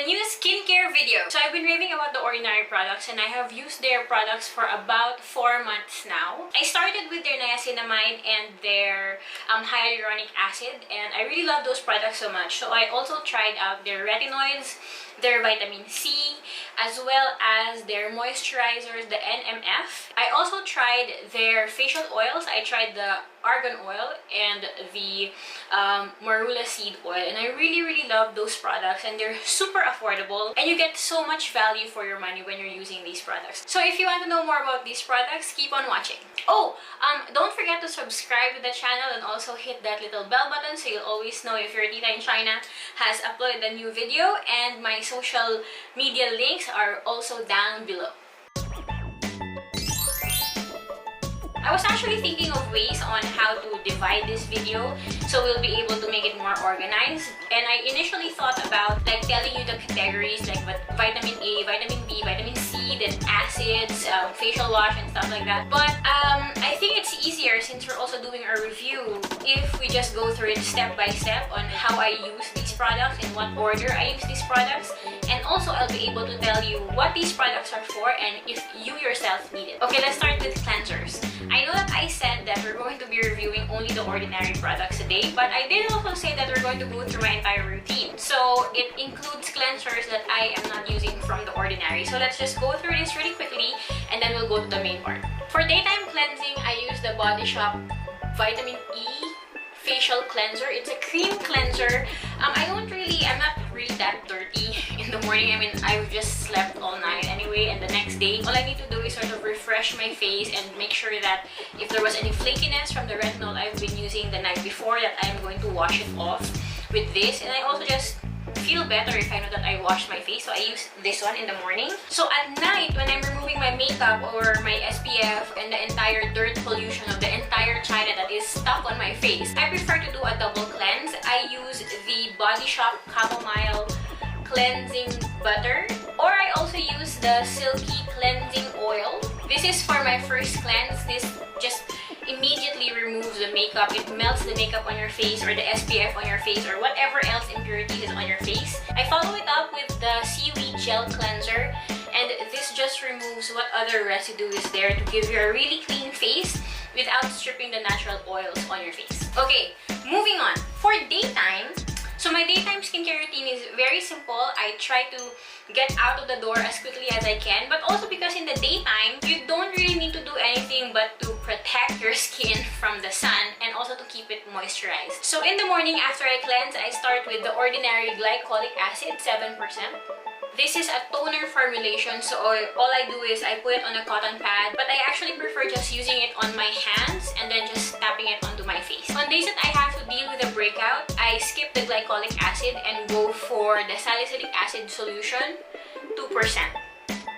a new skincare video. So I've been raving about the Ordinary products and I have used their products for about 4 months now. I started with their niacinamide and their hyaluronic acid, and I really love those products so much. So I also tried out their retinoids, their vitamin C, as well as their moisturizers, the NMF. I also tried their facial oils. I tried the argan oil and the marula seed oil, and I really love those products, and they're super affordable and you get so much value for your money when you're using these products. So if you want to know more about these products, keep on watching. Oh, don't forget to subscribe to the channel and also hit that little bell button so you'll always know if your tita in China has uploaded a new video, and my social media links are also down below. I was actually thinking of ways on how to divide this video so we'll be able to make it more organized, and I initially thought about like telling you the categories like vitamin A, vitamin B, vitamin C, then acids, facial wash and stuff like that. But I think it's easier, since we're also doing a review, if we just go through it step by step on how I use these products, in what order I use these products, and also I'll be able to tell you what these products are for and if you yourself need it. Okay, let's start with cleansers. I know that I said that we're going to be reviewing only the Ordinary products today, but I did also say that we're going to go through my entire routine. So it includes cleansers that I am not using from the Ordinary. So let's just go through this really quickly and then we'll go to the main part. For daytime cleansing, I use the Body Shop Vitamin E Facial Cleanser. It's a cream cleanser. I'm not really that dirty in the morning. I mean, I've just slept all night anyway, and the next day, all I need to do is sort of refresh my face and make sure that if there was any flakiness from the retinol I've been using the night before, that I'm going to wash it off with this. And I also just feel better if I know that I washed my face, so I use this one in the morning. So at night, when I'm removing my makeup or my SPF and the entire dirt pollution of the entire China that is stuck on my face, I prefer to do a double cleanse. I use the Body Shop Chamomile Cleansing Butter, or I also use the Silky Cleansing Oil. This is for my first cleanse. This just immediately removes the makeup. It melts the makeup on your face or the SPF on your face or whatever else impurities is on your face. I follow it up with the Seaweed Gel Cleanser, and this just removes what other residue is there to give you a really clean face without stripping the natural oils on your face. Okay, moving on. For daytime, so my daytime skincare routine is very simple. I try to get out of the door as quickly as I can, but also because in the daytime, you don't really need to do anything but to protect your skin from the sun and also to keep it moisturized. So in the morning after I cleanse, I start with the Ordinary Glycolic Acid 7%. This is a toner formulation, so all I do is I put it on a cotton pad, but I actually prefer just using it on my hands and then just tapping it onto my face. On days that I have to deal with a breakout, I skip the glycolic acid and go for the salicylic acid solution, 2%.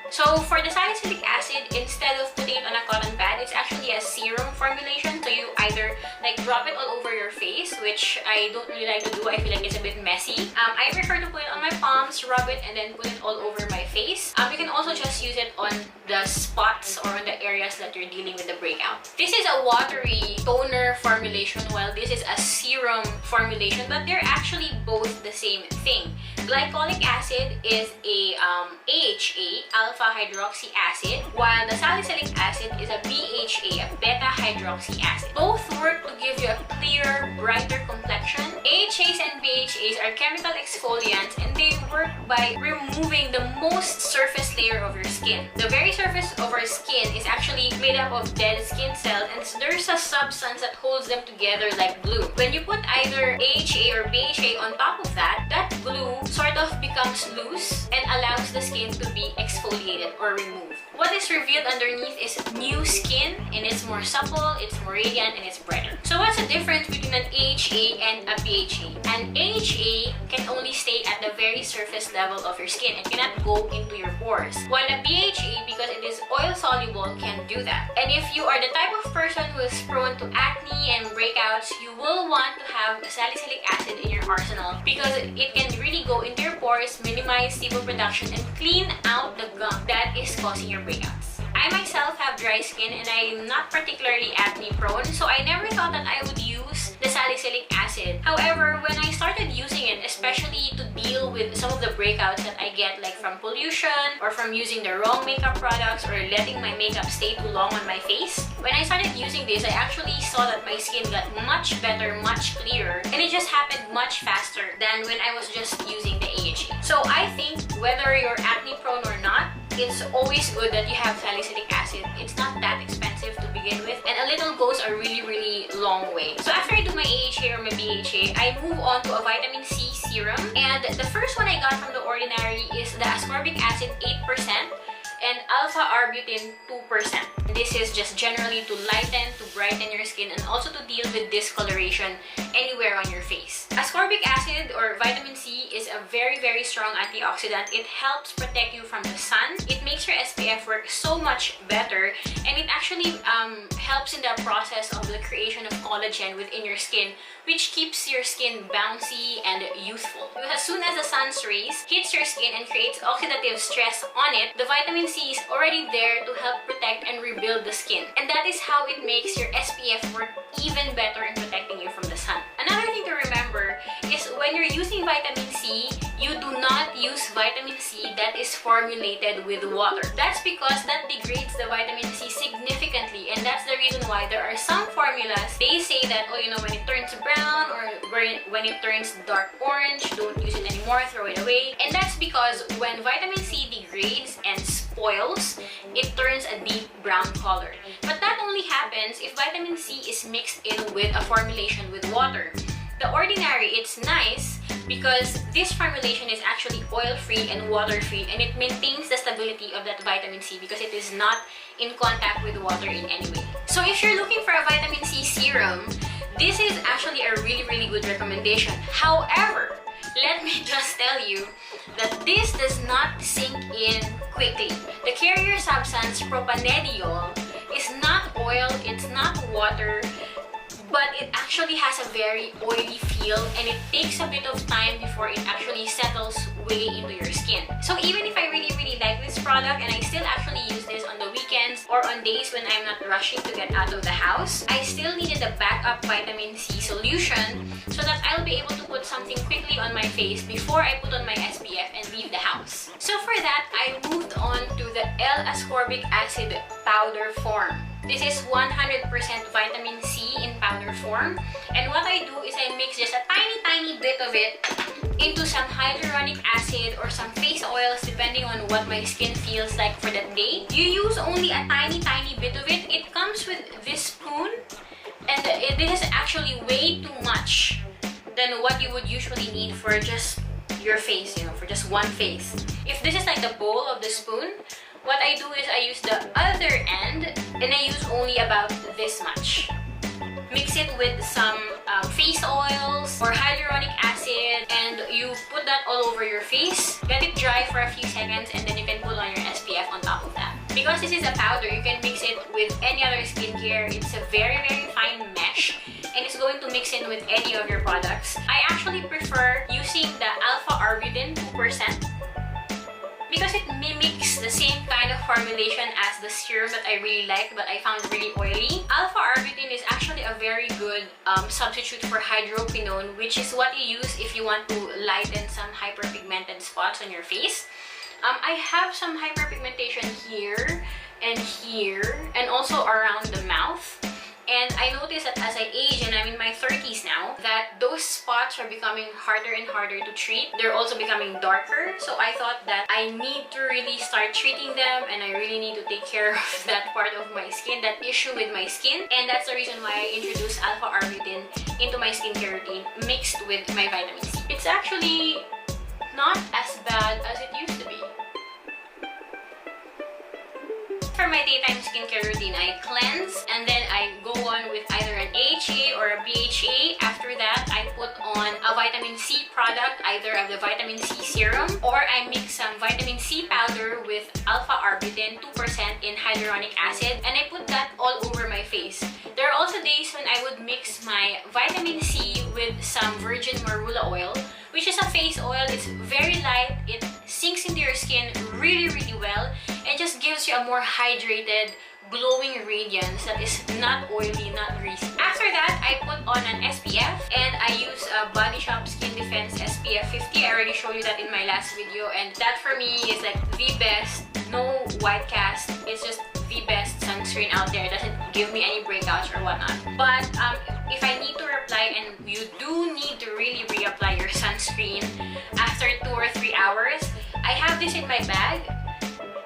So for the salicylic acid, instead of putting it on a cotton pad, it's actually a serum formulation. So you either like drop it all over your face, which I don't really like to do. I feel like it's a bit messy. I prefer to put it on my palms, rub it, and then put it all over my face. You can also just use it on the spots or on the areas that you're dealing with the breakout. This is a watery toner formulation, while this is a serum formulation, but they're actually both the same thing. Glycolic acid is a AHA, alpha hydroxy acid, while the salicylic acid is a BHA, a beta hydroxy acid. Both work to give you a clearer, brighter complexion. AHAs and BHAs are chemical exfoliants, and they work by removing the most surface layer of your skin. The very surface of our skin is actually made up of dead skin cells, and there's a substance that holds them together like glue. When you put either AHA or BHA on top of that, that glue sort of becomes loose and allows the skin to be exfoliated or removed. What is revealed underneath is new skin, and it's more supple, it's more radiant, and it's brighter. So what's the difference between an AHA and a BHA? An AHA can only stay at the very surface level of your skin. It cannot go into your pores. While a BHA, because it is oil soluble, can do that. And if you are the type of person who is prone to acne and breakouts, you will want to have salicylic acid in your arsenal because it can really go into your pores, minimize sebum production, and clean out the gunk that is causing your breakouts. I myself have dry skin and I'm not particularly acne prone, so I never thought that I would use the salicylic acid. However, when I started using it, especially to deal with some of the breakouts that I get like from pollution or from using the wrong makeup products or letting my makeup stay too long on my face. When I started using this, I actually saw that my skin got much better, much clearer, and it just happened much faster than when I was just using the AHA. So I think whether you're acne prone or not, it's always good that you have salicylic acid. It's not that expensive to begin with, and a little goes a really long way. So after I do my AHA or my BHA, I move on to a vitamin C serum, and the first one I got from The Ordinary is the ascorbic acid 8% and alpha-arbutin 2%. This is just generally to lighten, to brighten your skin, and also to deal with discoloration anywhere on your face. Ascorbic acid or vitamin C is a very strong antioxidant. It helps protect you from the sun. It makes your SPF work so much better, and it actually helps in the process of the creation of collagen within your skin, which keeps your skin bouncy and youthful. Because as soon as the sun's rays hits your skin and creates oxidative stress on it, the vitamin C is already there to help protect and rebuild the skin. And that is how it makes your SPF work even better in protecting you from the sun. Another thing to remember is when you're using vitamin C, you do not use vitamin C that is formulated with water. That's because that degrades the vitamin C significantly, and that's the reason why there are some formulas, they say that, oh, you know, when it turns brown or when it turns dark orange, don't use it anymore, throw it away. And that's because when vitamin C degrades and spoils, it turns a deep brown color. But that only happens if vitamin C is mixed in with a formulation with water. The Ordinary, it's nice because this formulation is actually oil-free and water-free, and it maintains the stability of that vitamin C because it is not in contact with water in any way. So if you're looking for a vitamin C serum, this is actually a really good recommendation. However, let me just tell you that this does not sink in quickly. The carrier substance propanediol is not oil, it's not water, but it actually has a very oily feel, and it takes a bit of time before it actually settles way into your skin. So even if I really like this product, and I still actually use this on the weekends or on days when I'm not rushing to get out of the house, I still needed a backup vitamin C solution so that I'll be able to put something quickly on my face before I put on my SPF and leave the house. So for that, I moved on to the L-ascorbic acid powder form. This is 100% vitamin C in powder form, and what I do is I mix just a tiny bit of it into some hyaluronic acid or some face oils depending on what my skin feels like for that day. You use only a tiny bit of it. It comes with this spoon, and this is actually way too much than what you would usually need for just your face, you know, for just one face. If this is like the bowl of the spoon, what I do is I use the other end, and I use only about this much. Mix it with some face oils or hyaluronic acid, and you put that all over your face. Let it dry for a few seconds, and then you can put on your SPF on top of that. Because this is a powder, you can mix it with any other skincare. It's a very fine mesh, and it's going to mix in with any of your products. I actually prefer using the alpha-arbutin 2%. because it mimics the same kind of formulation as the serum that I really like but I found really oily. Alpha-arbutin is actually a very good substitute for hydroquinone, which is what you use if you want to lighten some hyperpigmented spots on your face. I have some hyperpigmentation here and also around the mouth. And I noticed that as I age, and I'm in my 30s now, that those spots are becoming harder and harder to treat. They're also becoming darker. So I thought that I need to really start treating them, and I really need to take care of that part of my skin, that issue with my skin. And that's the reason why I introduced alpha-arbutin into my skincare routine mixed with my vitamin C. It's actually not as bad as it used to be. For my daytime skincare routine, I cleanse and then I go on with either an AHA or a BHA. After that, I put on a vitamin C product, either of the vitamin C serum, or I mix some vitamin C powder with alpha-arbutin 2% in hyaluronic acid, and I put that all over my face. There are also days when I would mix my vitamin C with some virgin marula oil, which is a face oil. It's very light, it sinks into your skin really well, and just gives you a more hydrated, glowing radiance that is not oily, not greasy. After that, I put on an SPF and I use a Body Shop Skin Defense SPF 50. I already showed you that in my last video, and that for me is like the best. No white cast. It's just the best sunscreen out there. It doesn't give me any breakouts or whatnot. But if I need to reapply, and you do need to really reapply your sunscreen after 2 or 3 hours, I have this in my bag.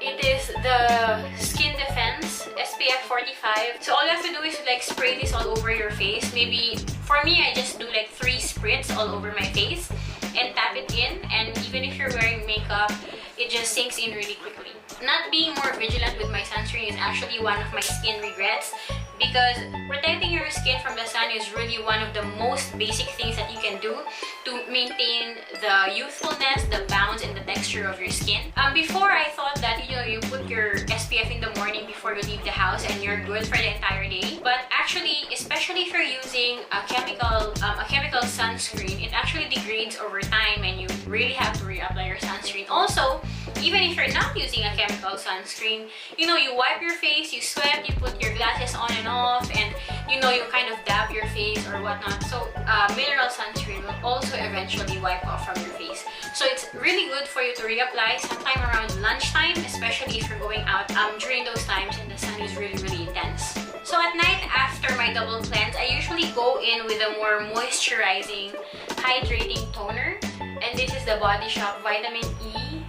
It is the Skin Defense SPF 45. So all you have to do is like spray this all over your face. Maybe for me, I just do like 3 spritz all over my face and tap it in. And even if you're wearing makeup, it just sinks in really quickly. Not being more vigilant with my sunscreen is actually one of my skin regrets, because protecting your skin from the sun is really one of the most basic things that you can do to maintain the youthfulness, the bounce, and the texture of your skin. Before, I thought that you put your SPF in the morning before you leave the house and you're good for the entire day. But actually, especially if you're using a chemical sunscreen, it actually degrades over time, and you really have to reapply your sunscreen. Also, even if you're not using a chemical sunscreen, you wipe your face, you sweat, you put your glasses on and off, and you kind of dab your face or whatnot. So mineral sunscreen will also eventually wipe off from your face. So it's really good for you to reapply sometime around lunchtime, especially if you're going out during those times and the sun is really, really intense. So at night after my double cleanse, I usually go in with a more moisturizing, hydrating toner. And this is the Body Shop Vitamin E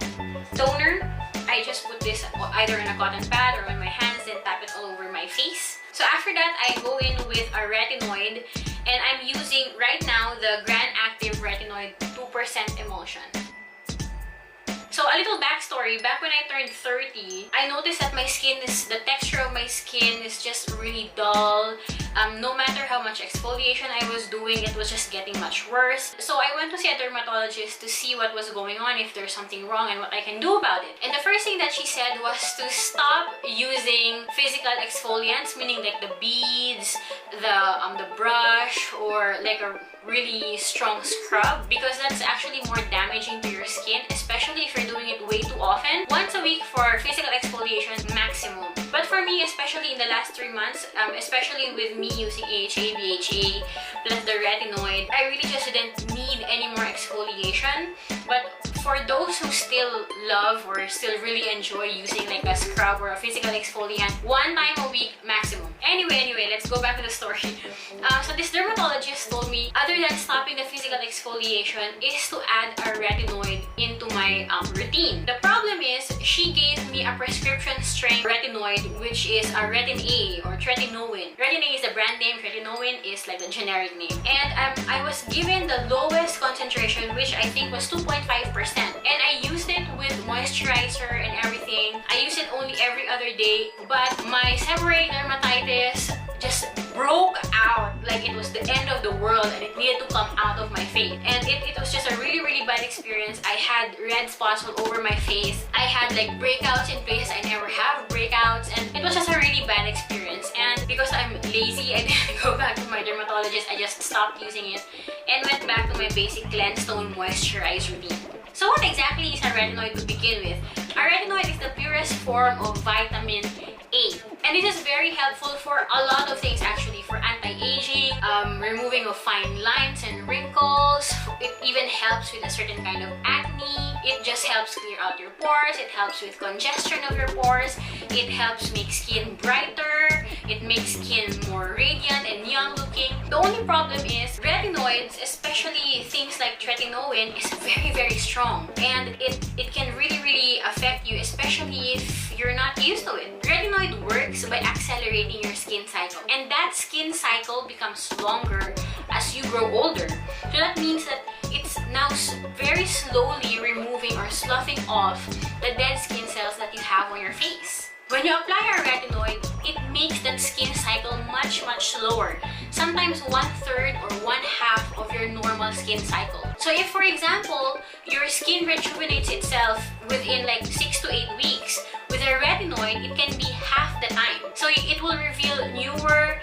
toner. I just put this either in a cotton pad or on my hands, then tap it all over my face. So after that, I go in with a retinoid, and I'm using right now the Grand Active Retinoid 2% Emulsion. So a little backstory, back when I turned 30, I noticed that the texture of my skin is just really dull. No matter how much exfoliation I was doing, it was just getting much worse. So I went to see a dermatologist to see what was going on, if there's something wrong, and what I can do about it. And the first thing that she said was to stop using physical exfoliants, meaning like the beads, the brush, or like a really strong scrub, because that's actually more damaging to your skin, especially if you're doing it way too often. Once a week for physical exfoliation maximum. But for me, especially in the last 3 months, especially with me using AHA, BHA, plus the retinoid, I really just didn't need any more exfoliation. But for those who still love or still really enjoy using like a scrub or a physical exfoliant, 1 time a week maximum. Anyway, let's go back to the story. So this dermatologist told me, other than stopping the physical exfoliation, is to add a retinoid into my routine. The problem is, she gave me a prescription strength retinoid, which is a Retin A or tretinoin. Retin A is the brand name, tretinoin is like the generic name. And I was given the lowest concentration, which I think was 2.5%. And I used it with moisturizer and everything. I used it only every other day, but my seborrheic dermatitis just broke out like it was the end of the world, and it needed to come out of my face. And it was just a really, really bad experience. I had red spots all over my face. I had like breakouts in places I never have breakouts, and it was just a really bad experience. And because I'm lazy, I didn't go back to my dermatologist. I just stopped using it and went back to my basic cleanse, tone, moisturize routine. So what exactly is a retinoid to begin with? A retinoid is the purest form of vitamin A. And it is very helpful for a lot of things actually, for anti-aging, removing of fine lines and wrinkles. It even helps with a certain kind of acne. It just helps clear out your pores. It helps with congestion of your pores. It helps make skin brighter. It makes skin more radiant and young looking. The only problem is retinoids, especially things like tretinoin, is very, very strong. And it can really, really affect you, especially if you're not used to it. Retinoid works by accelerating your skin cycle, and that skin cycle becomes longer as you grow older. So that means that it's now very slowly removing or sloughing off the dead skin cells that you have on your face. When you apply a retinoid, it makes that skin cycle much, much slower. Sometimes 1/3 or 1/2 of your normal skin cycle. So if, for example, your skin rejuvenates itself within like 6 to 8 weeks, with a retinoid, it can be half the time. So it will reveal newer,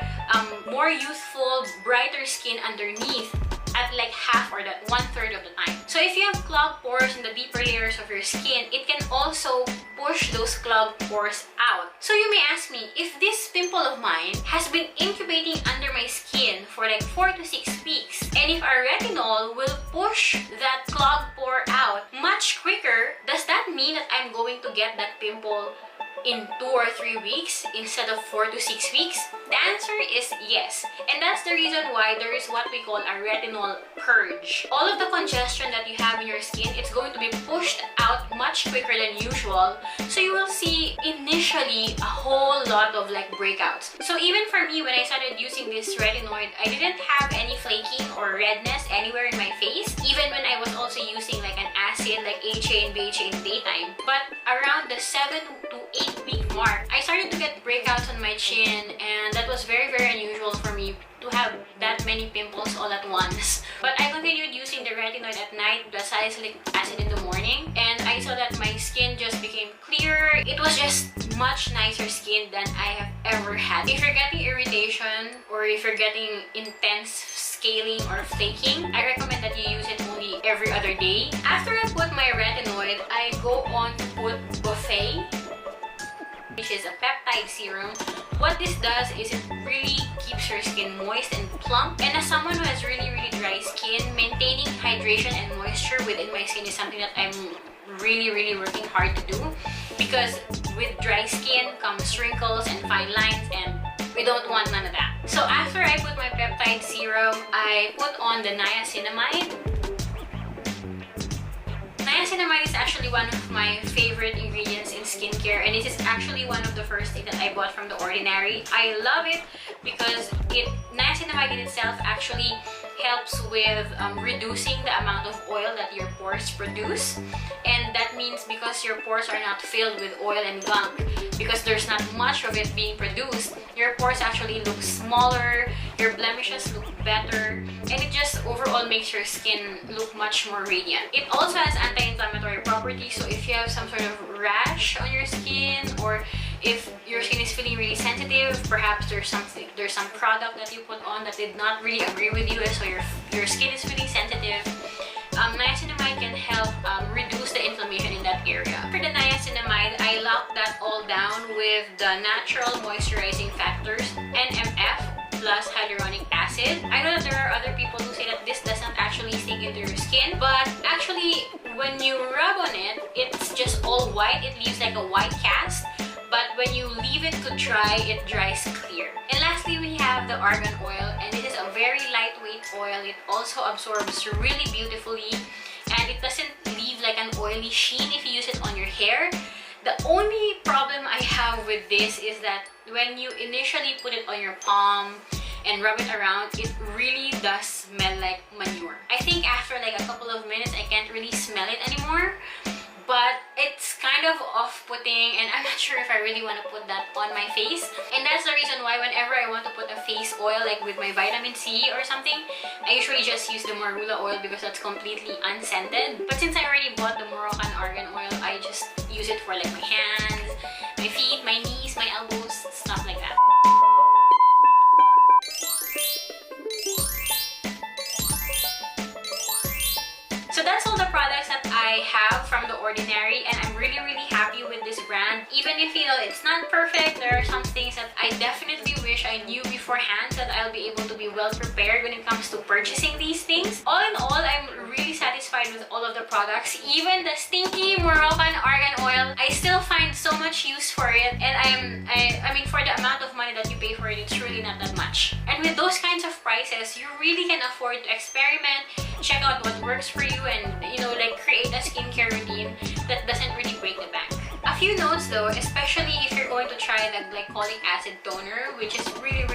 more youthful, brighter skin underneath at like half or that 1/3 of the time. So So if you have clogged pores in the deeper layers of your skin, it can also push those clogged pores out. So you may ask me, if this pimple of mine has been incubating under my skin for like 4 to 6 weeks, and if our retinol will push that clogged pore out much quicker, does that mean that I'm going to get that pimple in 2 or 3 weeks instead of 4 to 6 weeks? The answer is yes. And that's the reason why there is what we call a retinol purge. All of the congestion that you have in your skin, it's going to be pushed out much quicker than usual. So you will see initially a whole lot of like breakouts. So even for me, when I started using this retinoid, I didn't have any flaking or redness anywhere in my face, even when I was also using like an acid like HA and BHA in the daytime. But around the 7 to 8 week mark, I started to get breakouts on my chin, and that was very unusual for me to have that many pimples all at once. But I continued using the retinoid at night, the salicylic acid in the morning, and I saw that my skin just became clearer. It was just much nicer skin than I have ever had. If you're getting irritation or if you're getting intense scaling or flaking, I recommend that you use it only every other day. After I put my retinoid, I go on to put Buffet, which is a peptide serum. What this does is it really keeps your skin moist and plump. And as someone who has really dry skin, maintaining hydration and moisture within my skin is something that I'm really working hard to do, because with dry skin comes wrinkles and fine lines, and we don't want none of that. So after I put my peptide serum, I put on the niacinamide. Niacinamide is actually one of my favorite ingredients in skincare, and it is actually one of the first things that I bought from The Ordinary. I love it because niacinamide in itself actually helps with reducing the amount of oil that your pores produce. And that means because your pores are not filled with oil and gunk, because there's not much of it being produced, your pores actually look smaller, your blemishes look better, and it just overall makes your skin look much more radiant. It also has anti-inflammatory properties, so if you have some sort of rash on your skin, or if your skin is feeling really sensitive, perhaps there's some product that you put on that did not really agree with you, so your skin is feeling sensitive, niacinamide can help reduce the inflammation in that area. For the niacinamide, I locked that all down with the natural moisturizing factors, NMF plus hyaluronic acid. I know that there are other people who say that this does not actually sink into your skin, but actually when you rub on it, it's just all white. It leaves like a white cast. But when you leave it to dry, it dries clear. And lastly, we have the argan oil, and it is a very lightweight oil. It also absorbs really beautifully, and it doesn't leave like an oily sheen if you use it on your hair. The only problem I have with this is that when you initially put it on your palm and rub it around, it really does smell like manure. I think after like a couple of minutes, I can't really smell it anymore. But it's kind of off-putting, and I'm not sure if I really want to put that on my face. And that's the reason why whenever I want to put a face oil, like with my vitamin C or something, I usually just use the marula oil because that's completely unscented. But since I already bought the Moroccan argan oil, I just use it for like my hands, my feet, my knees, my elbows, stuff like that. So that's all the products that I have from The Ordinary, and I'm really happy with this brand. Even if, you know, it's not perfect, there are some things that I definitely wish I knew beforehand, so that I'll be able to be well prepared when it comes to purchasing these things. All in all, I'm really satisfied with all of the products. Even the stinky Moroccan argan oil, I still find so much use for it, and I mean, for the amount of money that you pay for it, it's really not that much. And with those kinds of prices, you really can afford to experiment, check out what works for you, and, you know, like create a skincare routine that doesn't really break the bank. A few notes though, especially if you're going to try the glycolic acid toner, which is really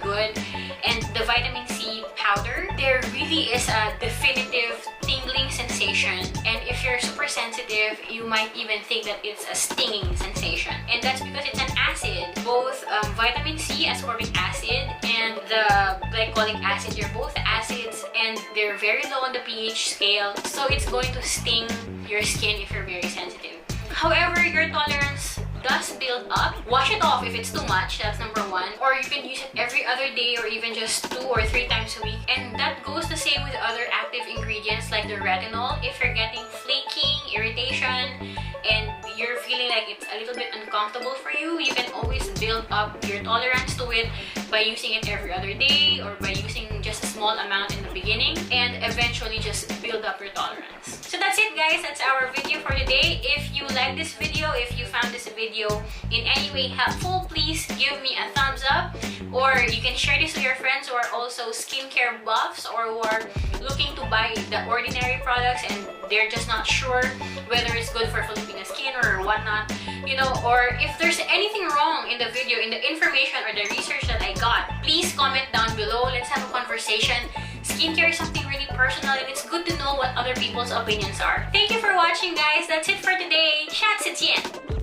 good, and the vitamin C powder, there really is a definitive tingling sensation. And if you're super sensitive, you might even think that it's a stinging sensation. And that's because it's an acid. Both vitamin C, ascorbic acid, and the glycolic acid, they're both acids, and they're very low on the pH scale, so it's going to sting your skin if you're very sensitive. However, your tolerance does build up, wash it off if it's too much. That's number one. Or you can use it every other day or even just 2 or 3 times a week. And that goes the same with other active ingredients like the retinol. If you're getting flaking, irritation, and you're feeling like it's a little bit uncomfortable for you, you can always build up your tolerance to it by using it every other day or by using just a small amount in the beginning and eventually just build up your tolerance. So that's it, guys. That's our video for today. If you like this video, if you found this video in any way helpful, please give me a thumbs up, or you can share this with your friends who are also skincare buffs or who are looking to buy the ordinary products and they're just not sure whether it's good for Filipino skin or whatnot, you know, or if there's anything wrong in the video, in the information or the research that I got, please comment down below. Let's have a conversation. Skincare is something really personal and it's good to know what other people's opinions are. Thank you for watching, guys. That's it for today. 下次见!